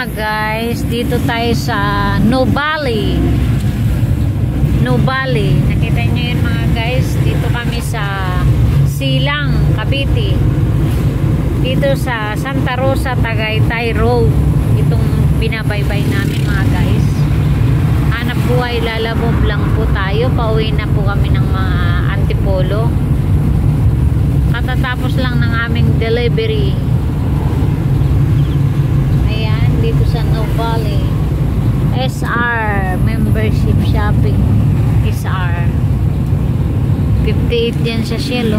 mga guys, dito tayo sa Nubali. Nakita nyo yun mga guys, dito kami sa Silang, Cavite. Dito sa Santa Rosa, Tagaytay Road. Itong binabaybay namin mga guys. Hanap buhay, lalabog lang po tayo. Pauwi na po kami ng mga Antipolo. Katatapos lang ng aming delivery. Ayan, dito sa Nubali. SR membership shopping. SR 58 yan sa Shell.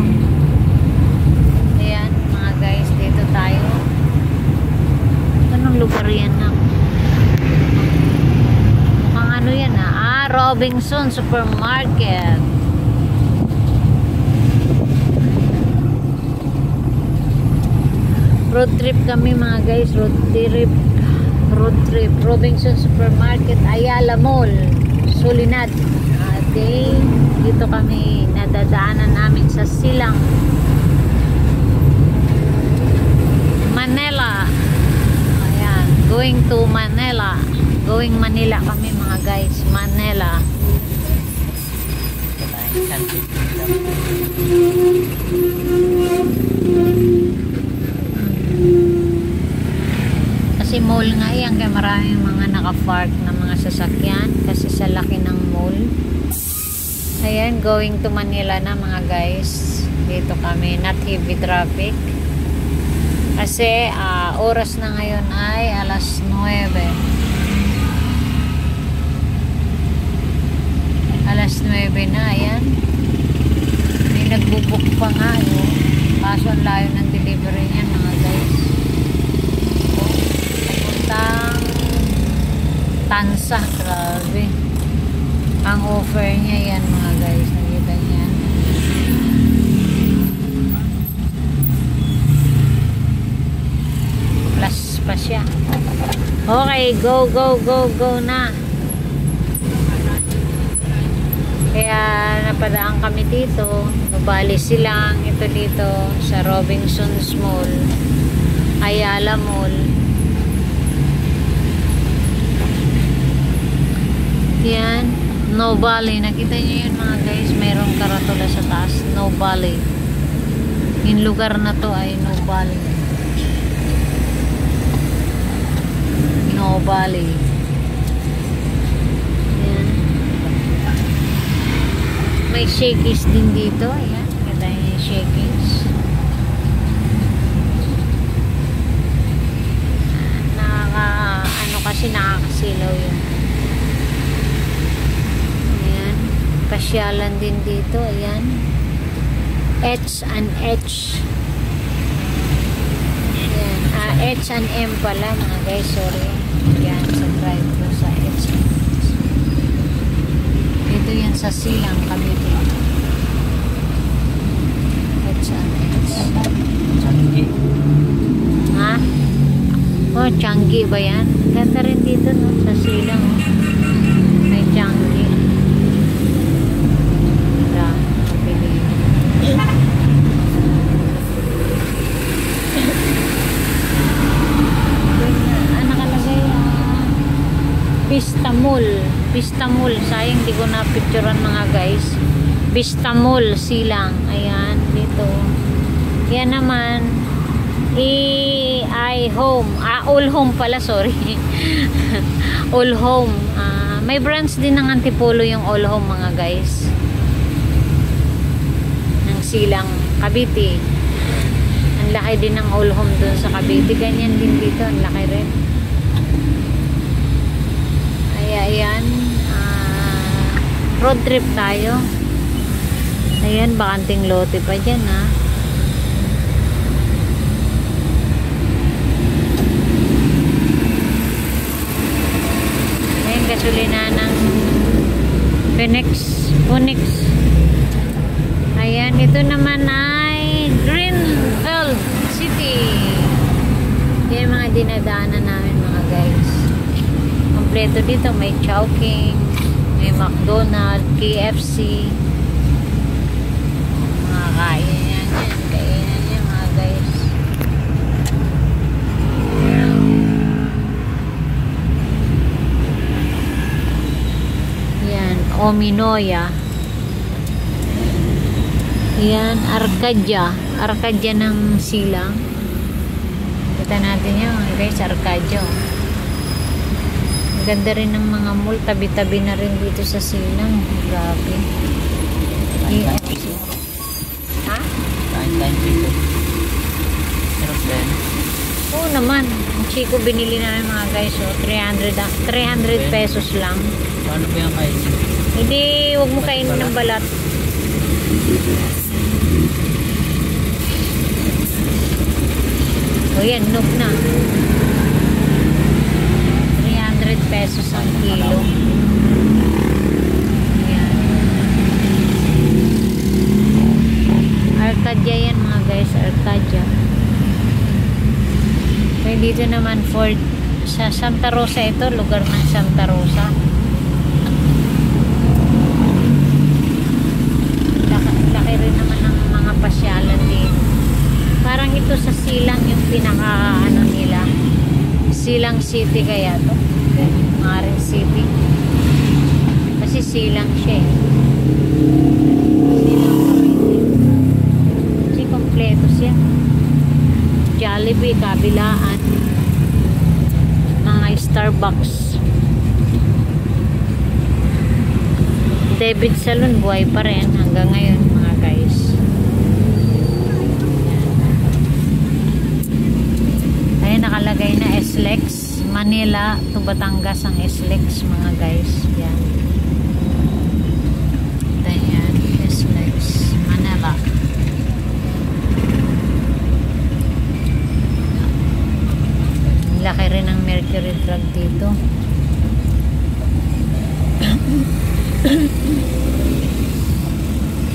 Ayan mga guys, dito tayo. Anong lugar yan na? Mukhang ano yan ha? Robinson Supermarket. Road trip kami mga guys. Road trip Robinson Supermarket, Ayala Mall, Solinad. Dito kami nadadaanan namin sa Silang, Manila. Ayan, going to Manila. Going Manila kami mga guys. Manila. Kasi mall nga yan, kaya maraming mga naka-park na mga sasakyan kasi sa laki ng mall. Ayan, going to Manila na mga guys. Dito kami, not heavy traffic. Kasi oras na ngayon ay alas 9. Alas 9 na, ayan. May nagbubuk pa nga, no? Kaso ang layo ng delivery niyan mga guys. Papuntang Tansa, grabe. Ang offer niya yan mga guys, nakita niya. Plus pa siya. Okay, go na. Kaya napadaan kami dito. Nubali Silang, ito dito sa Robinson's Mall, Ayala Mall. Yan, Nubali. Nakita niyo yun mga guys, mayroong karatula sa taas, Nubali. Yung lugar na to ay Nubali. Nubali. Yan. May Shakey's din dito. Ayan, kita niyo yung Shakey's. Ano kasi nakakasilaw yun. Pasyalan din dito, ayan. H&H. Ayan. H&M pala mga guys, sorry. Ayan, subscribe ko sa H&H. Ito yan sa Silang, Cavite. H&H. Changi. Ha? Oh, Changi ba yan? Ganda rin dito, no? Sa Silang, oh. May Changi. Vista Mall. Sayang di ko na picturean mga guys. Vista Mall, Silang. Ayan, dito. Yan naman Home. All Home pala, sorry. All Home. May branch din ng Antipolo yung All Home mga guys. Ng Silang, Cavite. Ang laki din ng All Home dun sa Cavite. Ganyan din dito, ang laki rin. Ayan, road trip tayo. Ayan, bakanting lote pa dyan ha. Ayan, gasolina ng Phoenix. Ayan, ito naman ay Greenfield City. Yan mga dinadaanan namin mga guys. Kompleto dito, may Chowking, may McDonald's, KFC. Mga kainan yan mga guys. Ominoya. Yan, Arcadia. Arcadia ng Silang. Kita natin yan mga guys, Arcadia. Ganda rin ng mga mall. Tabi-tabi na rin dito sa Silang. Grabe. KFC. Ha? Kain-kain dito. Sarap din. Oo naman. Ang Chico binili namin mga guys. So, 300 pesos lang. Paano ba yung kain? Hindi, huwag mo kainin ng balat. O yan, noob na. 300 pesos ang kilo. Ayan. Arcadia yan mga guys, Arcadia. Kaya dito naman sa Santa Rosa ito, lugar ng Santa Rosa. Laki rin naman ng mga pasyalan din. Parang ito sa Silang yung pinaka ano nila. Silang City kaya to. Maring City. Kasi Silang siya eh. Silang Cavite. Kasi kompleto siya. Jollibee, kabilaan. Mga Starbucks. David Salon buhay pa rin hanggang ngayon mga guys. Ayan, nakalagay na SLEX Manila to Batangas ang SLEX mga guys. Yan. Ayan, SLEX Manila. Laki rin ng Mercury Drug dito.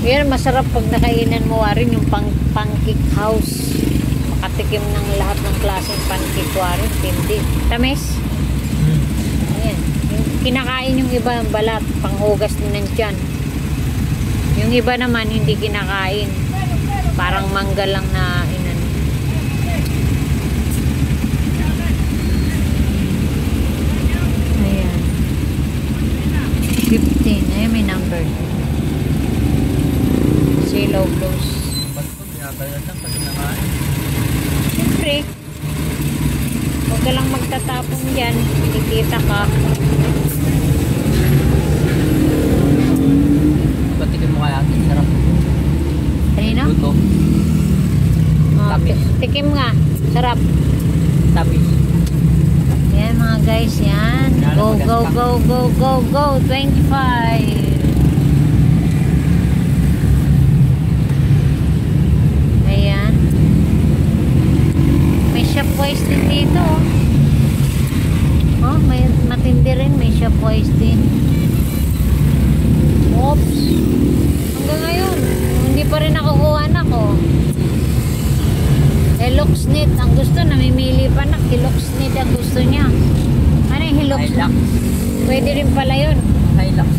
Yan, masarap pag nakainan mo rin yung pancake house. Makatikim ng lahat ng klaseng pancake warin. Hindi. Tamis? Ayan. Yung kinakain yung iba ng balat, panghugas din ng tiyan. Yung iba naman hindi kinakain. Parang mangga lang na inan. Ayan. 15. Ayan, may number. Silaw Blues. Ba't ko binabayad lang pag nakain? Siyempre, huwag ka lang magtatapong dyan. Kikita ka. Patikin mo kaya atin. Sarap. Kanina? Luto. Okay. Tikim nga. Sarap. Tapis. Yan mga guys, yan. Go, go, go, go, go, go. 25. Ayan. May Shopwise din dito. Oh, may matindi rin. May Shopwise din. Oops. Hanggang ngayon, hindi pa rin nakukuha na ko. Hiloxnit ang gusto, namimili pa na. Hiloxnit ang gusto niya. Ano yung Hiloxnit? Hilux. Pwede rin pala yun. Hilux.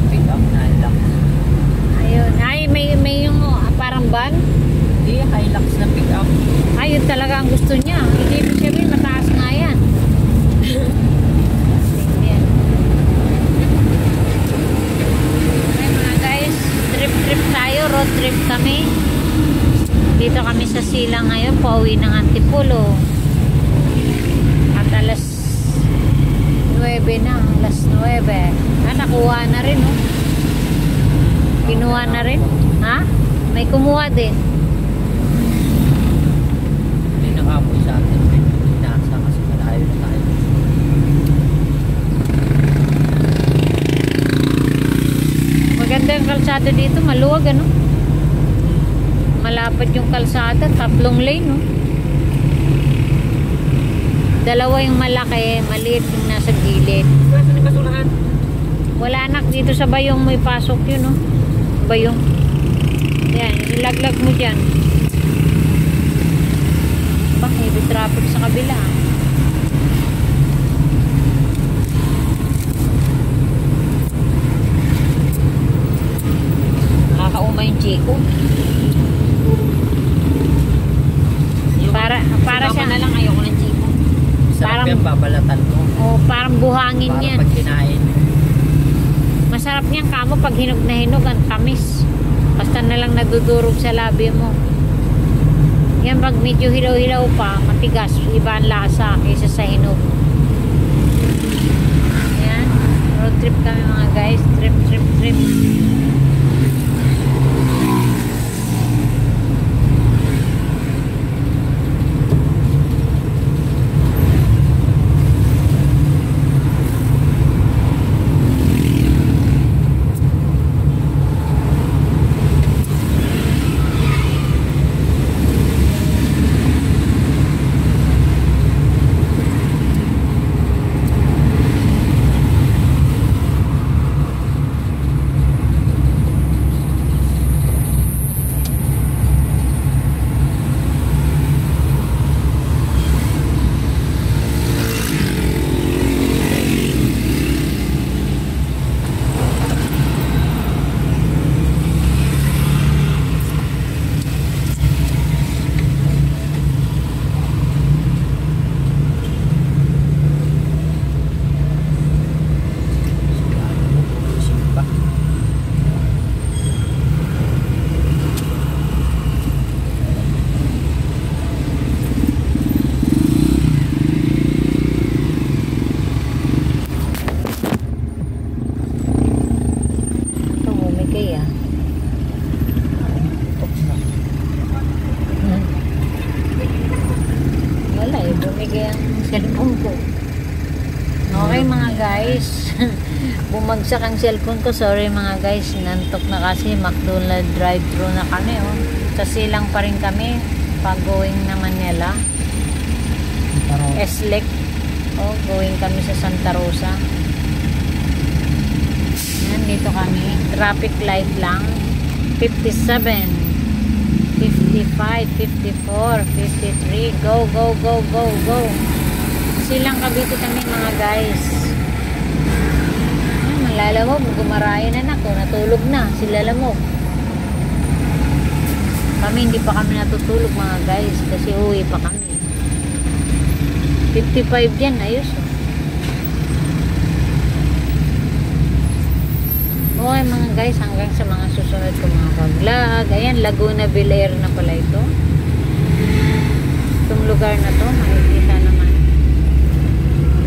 Pick up na Hilux. Ayun. Ay, may yung parang van. Hindi, Hilux na pick up. Ayun talaga ang gusto niya. Hindi mo sabihin, mataas nga yan. Yan. Okay mga guys, trip tayo. Road trip kami. Dito kami sa Silang ngayon, pauwi ng Antipolo. At alas 9 na, alas 9. Nakuha na rin, oh. Kinuha na rin. Ha? May kumuha din. Hindi nakapoy sa atin. Pinasa kasi malayo na tayo. Maganda yung kalsada dito, maluwag, ano? Malapad yung kalsada, 3 lane, no? 2 yung malaki, maliit yung nasa gilid. Saan yung basurahan? Wala anak, dito sa bayong may pasok yun, no? Bayong. Yan, ilaglag mo dyan. Bak, heavy traffic sa kabila. Nakakauma yung Chico. Para siya na lang, ayoko ng Chico. Sarap Parang- yung babalatan ko. oh, parang buhangin Para yan. pag kinain. Mas masarap niyang kamo pag hinog na hinog ang tamis. Basta na lang nadudurog sa labi mo. Yan pag medyo hilaw-hilaw pa, matigas, iba ang lasa kaysa sa hinog. Yan, road trip kami mga guys, trip. Cellphone ko. Okay mga guys. Bumagsak ang cellphone ko. Sorry mga guys. Nantok na kasi. McDonald's drive-thru na kami. Oh. Sa Silang pa rin kami. Pag going na Manila. Eslek. Oh, going kami sa Santa Rosa. Yan, dito kami. Traffic light lang. 57. 55, 54, 53. Go. Silang Cavite kami mga guys. Malalamog, gumarayan na ako. Natulog na, sila lamog. Kami hindi pa kami natutulog mga guys kasi uwi pa kami. 55 yan, ayos. Okay mga guys, hanggang sa mga susunod ko mga vlog. Ayan, Laguna Villair na pala ito. Itong lugar na to, makikita naman.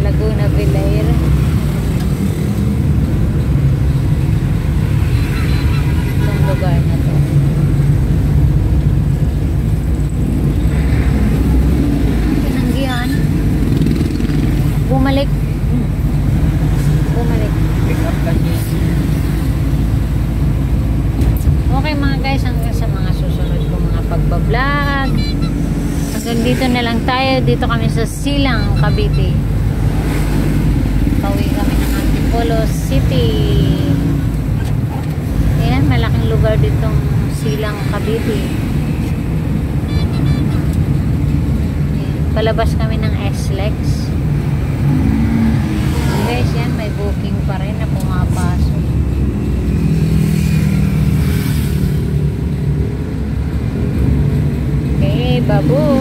Laguna Villair. Itong lugar na to. Pinanggihan. Bumalik. Pick up kasi. Okay mga guys, hanggang sa mga susunod ko mga pagbablog. Hanggang dito na lang tayo. Dito kami sa Silang, Cavite. Pauwi kami ng Antipolo City. Ayan, malaking lugar ditong Silang, Cavite. Ayan, palabas kami ng SLEX. Guys, yan, may booking pa rin na pumapasok. Okay, babu.